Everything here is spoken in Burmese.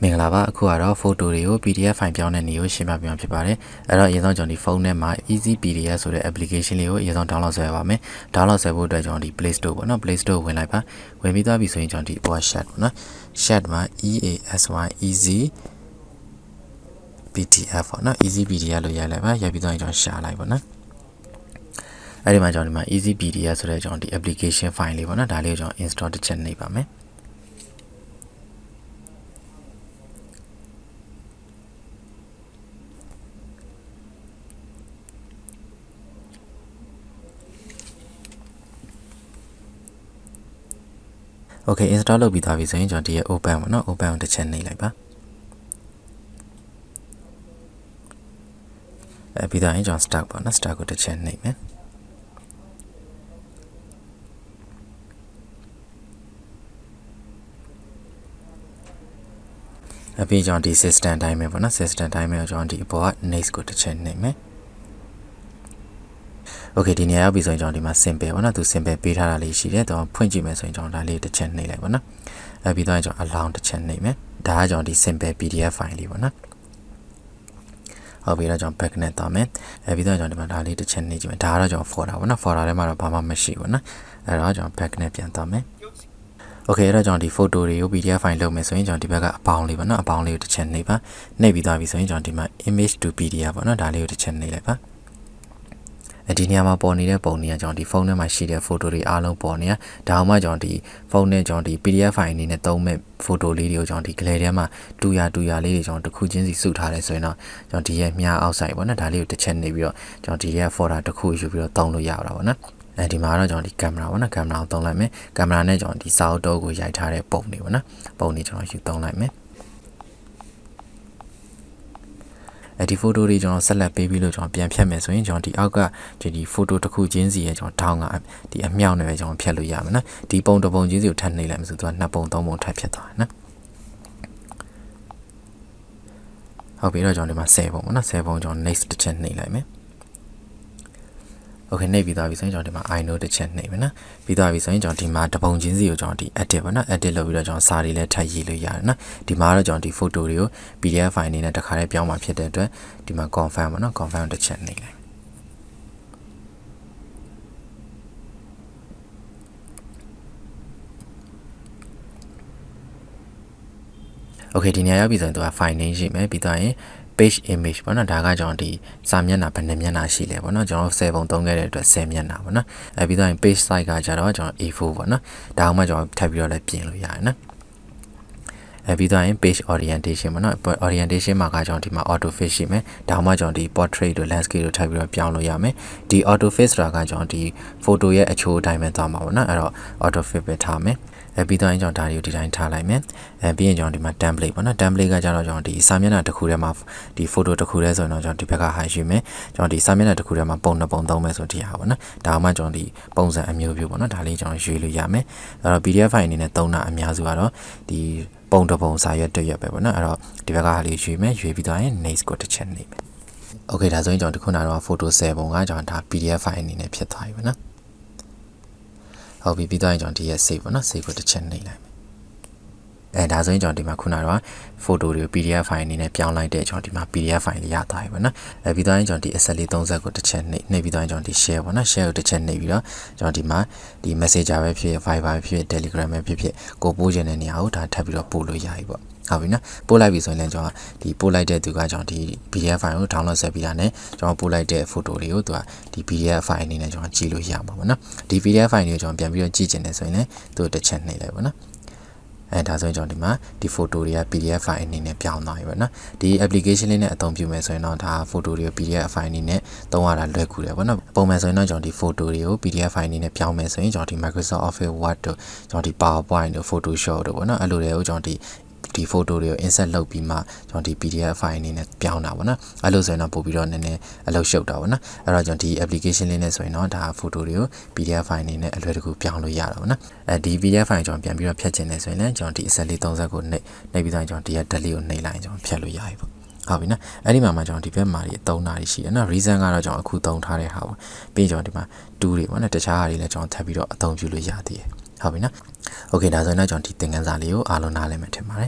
မင်္ဂလာပါအခုကတော့ photo တွေကို PDF ဖိုင်ပြောင်းတဲ့နေကိုရှင်းပြပြမှာဖြစ်ပါတယ်အဲ့တော့အရင်ဆုံးကျွန်တော်ဒီဖုန်းထဲမှာ Easy PDF ဆိုတဲ့ application လေးကိုအရင်ဆုံး download ဆွဲရပါမယ် download ဆွဲဖို့အတွက်ကျွန်တော်ဒီ Play Store ပေါ့နော် Play Store ဝင်လိုက်ပါဝင်ပြီးသွားပြီဆိုရင်ကျွန်တော်ဒီပေါ် chat ပေါ့နော် chat မှာ Easy PDF ပေါ့နော် Easy PDF လို့ရိုက်လိုက်ပါရိုက်ပြီးသွားရင်ကျွန်တော်ရှာလိုက်ပေါ့နော်အဲ့ဒီမှာကျွန်တော်ဒီမှာ Easy PDF ဆိုတဲ့ကျွန်တော်ဒီ application file လေးပေါ့နော်ဒါလေးကိုကျွန်တော် install တစ်ချက်နှိပ်ပါမယ်Okay install လုပ်ပြီးသားပြီဆိုရင်ကျွန်တော်ဒီရဲ့ open ပေါ့နော် open ကိုတစ်ချက်နှိပ်လိုက်ပါပြီးတော့ကျွန်တော် start ပေါ့နော် start ကိုတစ်ချက်နှိပ်မယ်ပြီးကျွန်တော်ဒီ system တိုင်းပဲပေါ့နော် system တိုင်းပဲကျွန်တော်ဒီအပေါ်က next ကိုတစ်ချက်နှိပ်မယ်Okay ဒီနေရာရောက်ပြီဆိုရင်ကျွန်တော်ဒီမှာ simple ပေါ့နော်သူ simple ပေးထားတာလေးရှိတယ်တော့ဖွင့်ကြည့်မယ်ဆိုရင်ကျွန်တော်ဒါလေးတစ်ချက်နှိပ်လိုက်ပေါ့နော်ပြီးတော့ကျွန်တော် allow တစ်ချက်နှိပ်မယ်ဒါကကျွန်တော်ဒီ simple PDF file လေးပေါ့နော်ဟုတ်ပြီတော့ကျွန်တော် back နဲ့သွားမယ်ပြီးတော့ကျွန်တော်ဒီမှာဒါလေးတစ်ချက်နှိပ်ကြည့်မယ်ဒါကတော့ကျွန်တော် folder ပေါ့နော် folder ထဲမှာတော့ဘာမှမရှိဘူးနော်အဲ့တော့ကျွန်တော် back နဲ့ပြန်သွားမယ်Okay အဲ့တော့ကျွန်တော်ဒီ photo တွေကို PDF file လုပ်မယ်ဆိုရင်ကျွန်တော်ဒီဘက်ကအပေါင်းလေးပေါ့နော်အပေါင်းလေးကိုတစ်ချက်နှိပ်ပါနှိပ်ပြီးသွားပြီဆိုရင်ကျွန်တော်ဒီမှာ image to PDF ပေါ့နော်ဒါလေးကိုတစ်ချက်နှိပ်လိုက်ပါဒီနေရာမှာပေါ်နေတဲ့ပုံတွေကကျွန်တော်ဒီဖုန်းထဲမှာရှိတဲ့ photo တွေအားလုံးပေါ်နေတာဒါမှကျွန်တော်ဒီဖုန်းနဲ့ကျွန်တော်ဒီ PDF file အနေနဲ့သုံးမဲ့ photo လေးတွေကိုကျွန်တော်ဒီ gallery ထဲမှာတူရလေးတွေကျွန်တော်တစ်ခုချင်းစီစုထားတယ်ဆိုရင်တော့ကျွန်တော်ဒီရဲ့မြားအောက်ဆိုင်ပေါ့နော်ဒါလေးကိုတစ်ချက်နေပြီးတော့ကျွန်တော်ဒီရဲ့ folder တစ်ခုယူပြီးတော့သုံးလို့ရတာပေါ့နော်ဒီမှာတော့ကျွန်တော်ဒီ camera ပေါ့နော် camera ကိုသုံးလိုက်မယ် camera နဲ့ကျွန်တော်ဒီစာအုပ်တုံးကိုရိုက်ထားတဲ့ပုံတွေပေါ့နော်ပုံတွေကျွန်တော်ယူသုံးလိုက်မယ်ဒီ photo တွေကျွန်တော်ဆက်လက်ပေးပြီးလို့ကျွန်တော်ပြန်ဖြတ်မယ်ဆိုရင်ကျွန်တော်ဒီအောက်ကဒီ photo တစ်ခုချင်းစီရဲ့ကျွန်တော်ထောင်းကဒီအမြောက်နဲ့ပဲကျွန်တော်ဖြတ်လို့ရမယ်နော်ဒီပုံတစ်ပုံချင်းစီကိုထပ်နှိပ်လိုက်မယ်ဆိုတော့နှစ်ပုံသုံးပုံထပ်ဖြတ်သွားတယ်နော်ဟုတ်ပြီတော့ကျွန်တော်ဒီမှာ10ပုံပေါ့နော်10ပုံကျွန်တော် next တစ်ချက်နှိပ်လိုက်မယ်Okay နှိပ်ပြီးသွားပြီဆိုရင်ကျွန်တော်ဒီမှာ I know တစ်ချက်နှိပ်မယ်နော်ပြီးသွားပြီဆိုရင်ကျွန်တော်ဒီမှာတပုံချင်းစီကိုကျွန်တော်ဒီ edit ပေါ့နော် edit လုပ်ပြီးတော့ကျွန်တော်စာတွေလည်းထပ်ရေးလို့ရတယ်နော်ဒီမှာတော့ကျွန်တော်ဒီ photo တွေကို PDF file အနေနဲ့တစ်ခါတည်းပြောင်းมาဖြစ်တဲ့အတွက်ဒီမှာ confirm ပေါ့နော် confirm တစ်ချက်နှိပ်လိုက်Okay ဒီနေရာရောက်ပြီဆိုရင်သူက file name ရှိမယ်ပြီးတော့ရင်page image ပေါ့နော်ဒါကကျွန်တော်ဒီစာမျက်နှာဘယ်နှမျက်နှာရှိလဲပေါ့နော်ကျွန်တော်10ပုံသုံးခဲ့တဲ့အတွက်10မျက်နှာပေါ့နော်ပြီးတော့ရင် page size ကကြတော့ကျွန်တော် A4 ပေါ့နော်ဒါအောင်မှကျွန်တော်ထပ်ပြီးတော့လည်းပြင်လို့ရတယ်နော်ပြီးတော့ရင် page orientation ပေါ့နော် orientation မှာကကျွန်တော်ဒီမှာ auto fit ရှိမယ်ဒါအောင်မှကျွန်တော်ဒီ portrait တို့ landscape တို့ထပ်ပြီးတော့ပြောင်းလို့ရမယ်ဒီ auto fit ဆိုတာကကျွန်တော်ဒီ photo ရဲ့အချိုးအတိုင်းပဲသွားမှာပေါ့နော်အဲ့တော့ auto fit ပဲထားမယ်ပြီးတော့ရင်ကျွန်တော်ဒါတွေကိုဒီတိုင်းထားလိုက်မယ်ပြီးရင်ကျွန်တော်ဒီမှာ template ပေါ့နော် template ကကြတော့ကျွန်တော်ဒီစာမျက်နှာတစ်ခုထဲမှာဒီ photo တစ်ခုထဲဆိုရင်တော့ကျွန်တော်ဒီဘက်က hide ရှိမယ်ကျွန်တော်ဒီစာမျက်နှာတစ်ခုထဲမှာပုံနှစ်ပုံသုံးမယ်ဆိုဒီဟာပေါ့နော်ဒါမှကျွန်တော်ဒီပုံစံအမျိုးမျိုးပေါ့နော်ဒါလေးကျွန်တော်ရွေးလို့ရမယ်အဲ့တော့ PDF file အနေနဲ့သုံးတာအများစုကတော့ဒီပုံတစ်ပုံစာရွက်တစ်ရွက်ပဲပေါ့နော်အဲ့တော့ဒီဘက်ကဟာလေးရွေးမယ်ရွေးပြီးတော့ရင် next ကိုတစ်ချက်နှိပ်မယ် Okay ဒါဆိုရင်ကျွန်တော်ဒီခုနကတော့ photo 10ပုံကကျွန်တော်ဒါ PDF file အနေနဲ့ဖြစ်သွားပြီပေါ့နော်ဟုတ်ပြီပြီးတော့ရင်ကျွန်တော်ဒီရဲ့ save ပေါ့နော် save ကိုတစ်ချက်နှိပ်လိုက်မယ်ဒါဆိုရင်ကျွန်တော်ဒီမှာခုနကတော့ photo တွေကို PDF file အနေနဲ့ပြောင်းလိုက်တဲ့ကျွန်တော်ဒီမှာ PDF file လေးရသွားပြီပေါ့နော်ပြီးတော့ရင်ကျွန်တော်ဒီ Excel လေး30ကိုတစ်ချက်နှိပ်ပြီးတော့ရင်ကျွန်တော်ဒီ share ပေါ့နော် share ကိုတစ်ချက်နှိပ်ပြီးတော့ကျွန်တော်ဒီမှာဒီ Messenger ပဲဖြစ် Viber ပဲဖြစ် Telegram ပဲဖြစ်ကိုပို့ခြင်းတဲ့နေရာကိုဒါထပ်ပြီးတော့ပို့လို့ရပြီပေါ့ဟုတ်ပြီနော်ပို့လိုက်ပြီဆိုရင်လည်းကျွန်တော်ဒီပို့လိုက်တဲ့သူကကျွန်တော်ဒီ PDF file ကို download ဆက်ပြီးတာနဲ့ကျွန်တော်ပို့လိုက်တဲ့ photo လေးကိုသူကဒီ PDF file အနေနဲ့ကျွန်တော်ကြည့်လို့ရမှာပေါ့နော်ဒီ PDF file လေးကိုကျွန်တော်ပြန်ပြီးတော့ကြည့်ချင်တယ်ဆိုရင်လည်းသူတစ်ချက်နှိပ်လိုက်ပေါ့နော်ဒါဆိုရင်ကျွန်တော်ဒီမှာဒီ photo တွေက PDF file အနေနဲ့ပြောင်းသွားပြီပေါ့နော်ဒီ application လေးနဲ့အသုံးပြုမယ်ဆိုရင်တော့ဒါ photo တွေကို PDF file အနေနဲ့သုံးရတာလွယ်ကူတယ်ပေါ့နော်ပုံမှန်ဆိုရင်တော့ကျွန်တော်ဒီ photo တွေကို PDF file အနေနဲ့ပြောင်းမယ်ဆိုရင်ကျွန်တော်ဒီ Microsoft Office Word တို့ကျွန်တော်ဒီ PowerPoint တို့ Photoshop တို့ပေါ့နော်အဲ့လိုတွေကိုကျွန်တော်ဒီ photo တွေကို insert လုပ်ပြီးမှကျွန်တော်ဒီ PDF file အနေနဲ့ပြောင်းတာပေါ့နော်အဲ့လိုဆိုရင်တော့ပို့ပြီးတော့နည်းနည်းအလုပ်ရှုပ်တာပေါ့နော်အဲ့တော့ကျွန်တော်ဒီ application လေးနဲ့ဆိုရင်တော့ဒါ photo တွေကို PDF file အနေနဲ့အလွယ်တကူပြောင်းလို့ရတာပေါ့နော်ဒီ PDF file ကျွန်တော်ပြန်ပြီးတော့ဖြတ်ချင်တယ်ဆိုရင်လည်းကျွန်တော်ဒီ Excel လေး30ကိုနှိပ်ပြီးတော့ကျွန်တော်ဒီရဲ့ delete ကိုနှိပ်လိုက်ကျွန်တော်ဖြတ်လို့ရပြီပေါ့ဟုတ်ပြီနော်အဲ့ဒီမှာကျွန်တော်ဒီဘက်မှာသုံးတာရှိတယ်နော် reason ကတော့ကျွန်တော်အခုသုံးထားတဲ့ဟာပေါ့ပြီးရင်ကျွန်တော်ဒီမှာ tool တွေပေါ့နော်တခြားဟာတွေလည်းကျွန်တော်ထပ်ပြီးတော့အသုံးပြုလို့ရသေးတယ်ဟုတ်ပြီနော် Okay ဒါဆိုရင်တော့ကျွန်တော်ဒီသင်ခန်းစာလေးကိုအားလုံးနားလည်မယ်ထင်ပါတယ်